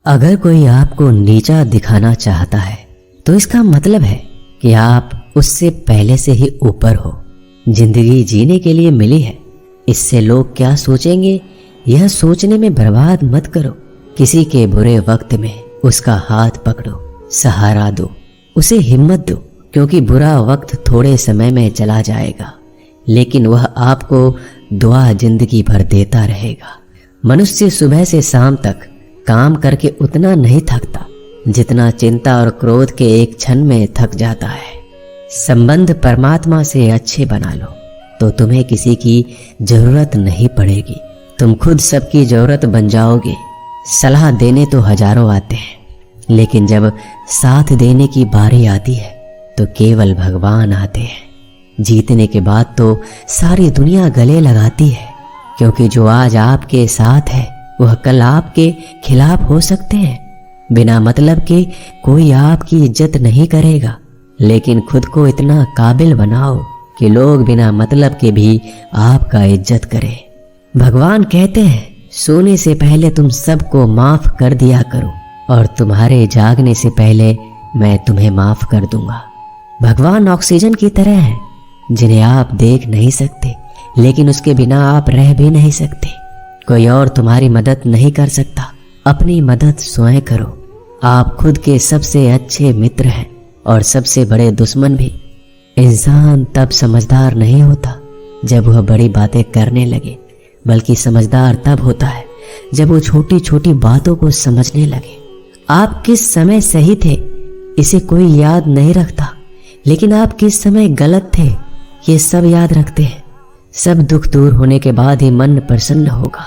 अगर कोई आपको नीचा दिखाना चाहता है तो इसका मतलब है कि आप उससे पहले से ही ऊपर हो। जिंदगी जीने के लिए मिली है, इससे लोग क्या सोचेंगे यह सोचने में बर्बाद मत करो। किसी के बुरे वक्त में उसका हाथ पकड़ो, सहारा दो, उसे हिम्मत दो, क्योंकि बुरा वक्त थोड़े समय में चला जाएगा लेकिन वह आपको दुआ जिंदगी भर देता रहेगा। मनुष्य सुबह से शाम तक काम करके उतना नहीं थकता जितना चिंता और क्रोध के एक क्षण में थक जाता है। संबंध परमात्मा से अच्छे बना लो तो तुम्हें किसी की जरूरत नहीं पड़ेगी, तुम खुद सबकी जरूरत बन जाओगे। सलाह देने तो हजारों आते हैं लेकिन जब साथ देने की बारी आती है तो केवल भगवान आते हैं। जीतने के बाद तो सारी दुनिया गले लगाती है, क्योंकि जो आज आपके साथ है वह कल आपके खिलाफ हो सकते हैं। बिना मतलब के कोई आपकी इज्जत नहीं करेगा, लेकिन खुद को इतना काबिल बनाओ कि लोग बिना मतलब के भी आपका इज्जत करें। भगवान कहते हैं सोने से पहले तुम सबको माफ कर दिया करो और तुम्हारे जागने से पहले मैं तुम्हें माफ कर दूंगा। भगवान ऑक्सीजन की तरह है जिन्हें आप देख नहीं सकते, लेकिन उसके बिना आप रह भी नहीं सकते। कोई और तुम्हारी मदद नहीं कर सकता, अपनी मदद स्वयं करो। आप खुद के सबसे अच्छे मित्र हैं और सबसे बड़े दुश्मन भी। इंसान तब समझदार नहीं होता जब वह बड़ी बातें करने लगे, बल्कि समझदार तब होता है जब वो छोटी छोटी बातों को समझने लगे। आप किस समय सही थे इसे कोई याद नहीं रखता, लेकिन आप किस समय गलत थे ये सब याद रखते हैं। सब दुख दूर होने के बाद ही मन प्रसन्न होगा,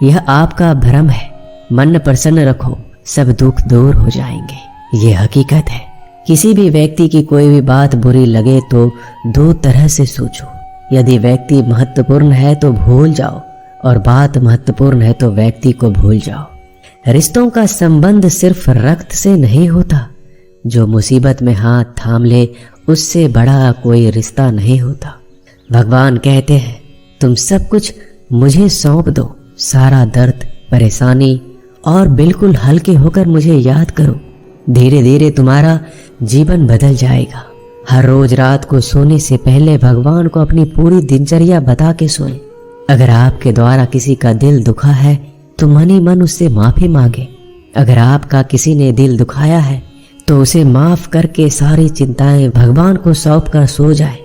यह आपका भ्रम है। मन प्रसन्न रखो, सब दुख दूर हो जाएंगे, ये हकीकत है। किसी भी व्यक्ति की कोई भी बात बुरी लगे तो दो तरह से सोचो। यदि व्यक्ति महत्वपूर्ण है तो भूल जाओ, और बात महत्वपूर्ण है तो व्यक्ति को भूल जाओ। रिश्तों का संबंध सिर्फ रक्त से नहीं होता, जो मुसीबत में हाथ थाम ले उससे बड़ा कोई रिश्ता नहीं होता। भगवान कहते हैं तुम सब कुछ मुझे सौंप दो, सारा दर्द परेशानी, और बिल्कुल हल्के होकर मुझे याद करो। धीरे धीरे तुम्हारा जीवन बदल जाएगा। हर रोज रात को सोने से पहले भगवान को अपनी पूरी दिनचर्या बता के सोएं। अगर आपके द्वारा किसी का दिल दुखा है तो मन ही मन उससे माफी मांगे। अगर आपका किसी ने दिल दुखाया है तो उसे माफ करके सारी चिंताएं भगवान को सौंप कर सो जाए।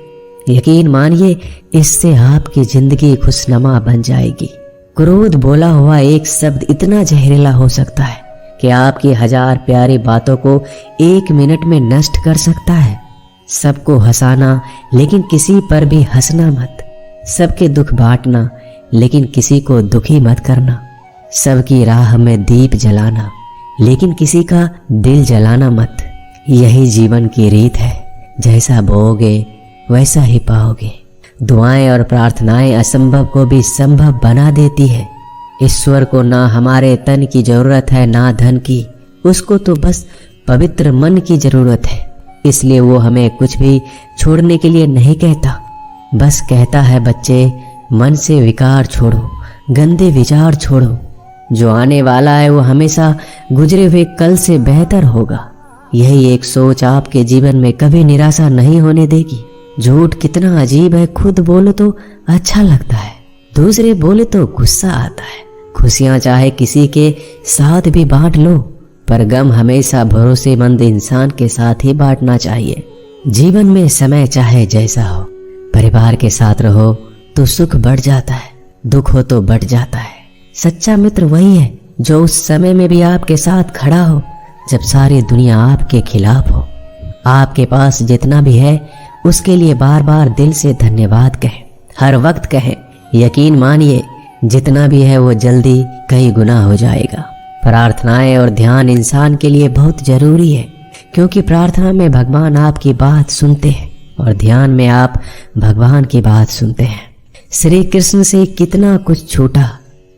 यकीन मानिए इससे आपकी जिंदगी खुशनुमा बन जाएगी। क्रोध बोला हुआ एक शब्द इतना जहरीला हो सकता है कि आपकी 1000 प्यारी बातों को 1 मिनट में नष्ट कर सकता है। सबको हंसाना लेकिन किसी पर भी हंसना मत। सबके दुख बांटना लेकिन किसी को दुखी मत करना। सबकी राह में दीप जलाना लेकिन किसी का दिल जलाना मत। यही जीवन की रीत है, जैसा बोओगे वैसा ही पाओगे। दुआएं और प्रार्थनाएं असंभव को भी संभव बना देती है। ईश्वर को ना हमारे तन की जरूरत है ना धन की, उसको तो बस पवित्र मन की जरूरत है। इसलिए वो हमें कुछ भी छोड़ने के लिए नहीं कहता, बस कहता है बच्चे मन से विकार छोड़ो, गंदे विचार छोड़ो। जो आने वाला है वो हमेशा गुजरे हुए कल से बेहतर होगा। यही एक सोच आपके जीवन में कभी निराशा नहीं होने देगी। झूठ कितना अजीब है, खुद बोलो तो अच्छा लगता है, दूसरे बोले तो गुस्सा आता है। खुशियां चाहे किसी के साथ भी बांट लो, पर गम हमेशा भरोसेमंद इंसान के साथ ही बांटना चाहिए। जीवन में समय चाहे जैसा हो, परिवार के साथ रहो तो सुख बढ़ जाता है, दुख हो तो बढ़ जाता है। सच्चा मित्र वही है जो उस समय में भी आपके साथ खड़ा हो जब सारी दुनिया आपके खिलाफ हो। आपके पास जितना भी है उसके लिए बार बार दिल से धन्यवाद कहें, हर वक्त कहें। यकीन मानिए जितना भी है वो जल्दी कई गुना हो जाएगा। प्रार्थनाएं और ध्यान इंसान के लिए बहुत जरूरी है, क्योंकि प्रार्थना में भगवान आपकी बात सुनते हैं और ध्यान में आप भगवान की बात सुनते हैं। श्री कृष्ण से कितना कुछ छूटा,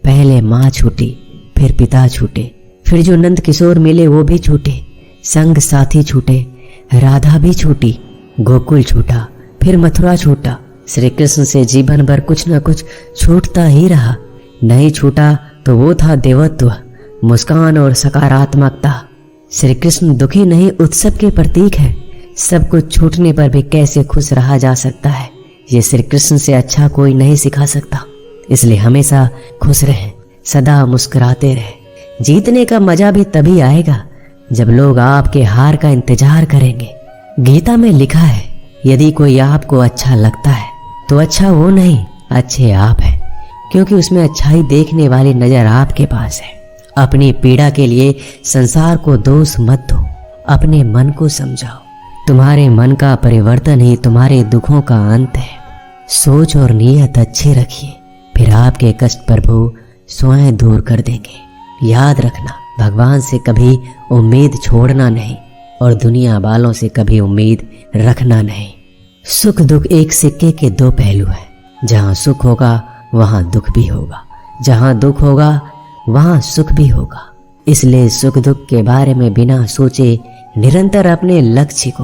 पहले माँ छूटी, फिर पिता छूटे, फिर जो नंद किशोर मिले वो भी छूटे, संग साथी छूटे, राधा भी छूटी, गोकुल छूटा, फिर मथुरा छूटा। श्री कृष्ण से जीवन भर कुछ न कुछ छूटता ही रहा। नहीं छूटा तो वो था देवत्व, मुस्कान और सकारात्मकता। श्री कृष्ण दुखी नहीं, उत्सव के प्रतीक है। सब कुछ छूटने पर भी कैसे खुश रहा जा सकता है, ये श्री कृष्ण से अच्छा कोई नहीं सिखा सकता। इसलिए हमेशा खुश रहें, सदा मुस्कुराते रहें। जीतने का मजा भी तभी आएगा जब लोग आपके हार का इंतजार करेंगे। गीता में लिखा है, यदि कोई आपको अच्छा लगता है तो अच्छा वो नहीं, अच्छे आप हैं, क्योंकि उसमें अच्छाई देखने वाली नजर आपके पास है। अपनी पीड़ा के लिए संसार को दोष मत दो, अपने मन को समझाओ। तुम्हारे मन का परिवर्तन ही तुम्हारे दुखों का अंत है। सोच और नीयत अच्छी रखिए, फिर आपके कष्ट प्रभु स्वयं दूर कर देंगे। याद रखना, भगवान से कभी उम्मीद छोड़ना नहीं और दुनिया वालों से कभी उम्मीद रखना नहीं। सुख दुख एक सिक्के के दो पहलू हैं। जहाँ सुख होगा वहाँ दुख भी होगा, जहाँ दुख होगा वहाँ सुख भी होगा। इसलिए सुख दुख के बारे में बिना सोचे निरंतर अपने लक्ष्य को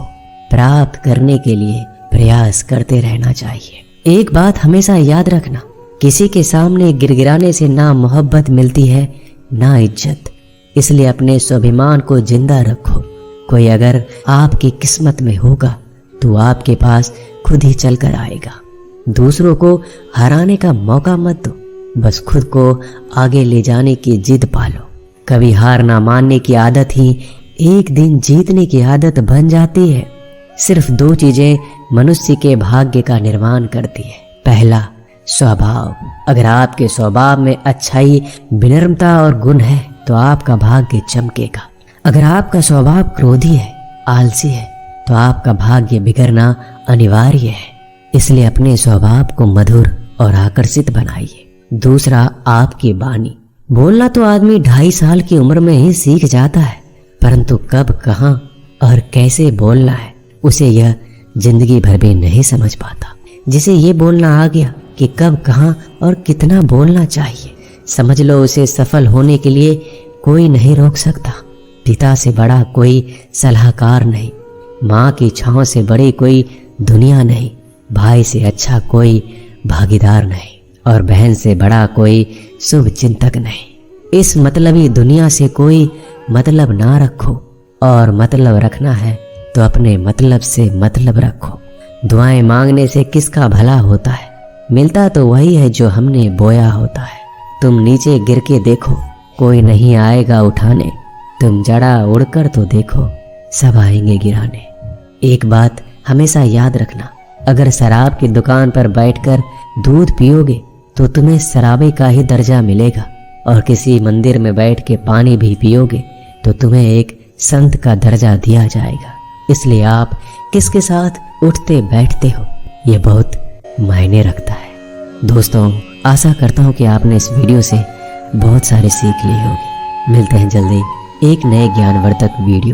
प्राप्त करने के लिए प्रयास करते रहना चाहिए। एक बात हमेशा याद रखना, किसी के सामने गिड़गिड़ाने से ना मोहब्बत मिलती है ना इज्जत। इसलिए अपने स्वाभिमान को जिंदा रखो। कोई अगर आपकी किस्मत में होगा तो आपके पास खुद ही चल कर आएगा। दूसरों को हराने का मौका मत दो, बस खुद को आगे ले जाने की जिद पालो। कभी हार ना मानने की आदत ही एक दिन जीतने की आदत बन जाती है। सिर्फ दो चीजें मनुष्य के भाग्य का निर्माण करती है। पहला, स्वभाव। अगर आपके स्वभाव में अच्छाई, विनम्रता और गुण है तो आपका भाग्य चमकेगा। अगर आपका स्वभाव क्रोधी है, आलसी है, तो आपका भाग्य बिगड़ना अनिवार्य है। इसलिए अपने स्वभाव को मधुर और आकर्षित बनाइए। दूसरा, आपकी वाणी। बोलना तो आदमी 2.5 साल की उम्र में ही सीख जाता है, परंतु कब, कहाँ और कैसे बोलना है उसे यह जिंदगी भर भी नहीं समझ पाता। जिसे ये बोलना आ गया कि कब, कहाँ और कितना बोलना चाहिए, समझ लो उसे सफल होने के लिए कोई नहीं रोक सकता। पिता से बड़ा कोई सलाहकार नहीं, माँ की छांव से बड़ी कोई दुनिया नहीं, भाई से अच्छा कोई भागीदार नहीं और बहन से बड़ा कोई शुभ चिंतक नहीं। इस मतलबी दुनिया से कोई मतलब ना रखो, और मतलब रखना है तो अपने मतलब से मतलब रखो। दुआएं मांगने से किसका भला होता है, मिलता तो वही है जो हमने बोया होता है। तुम नीचे गिर के देखो, कोई नहीं आएगा उठाने। तुम जड़ा उड़कर तो देखो, सब आएंगे गिराने। एक बात हमेशा याद रखना, अगर शराब की दुकान पर बैठकर दूध पियोगे तो तुम्हें शराबी का ही दर्जा मिलेगा, और किसी मंदिर में बैठ के पानी भी पियोगे तो तुम्हें एक संत का दर्जा दिया जाएगा। इसलिए आप किसके साथ उठते बैठते हो ये बहुत मायने रखता है। दोस्तों, आशा करता हूँ कि आपने इस वीडियो से बहुत सारे सीख ली होगी। मिलते हैं जल्दी एक नए ज्ञानवर्धक वीडियो।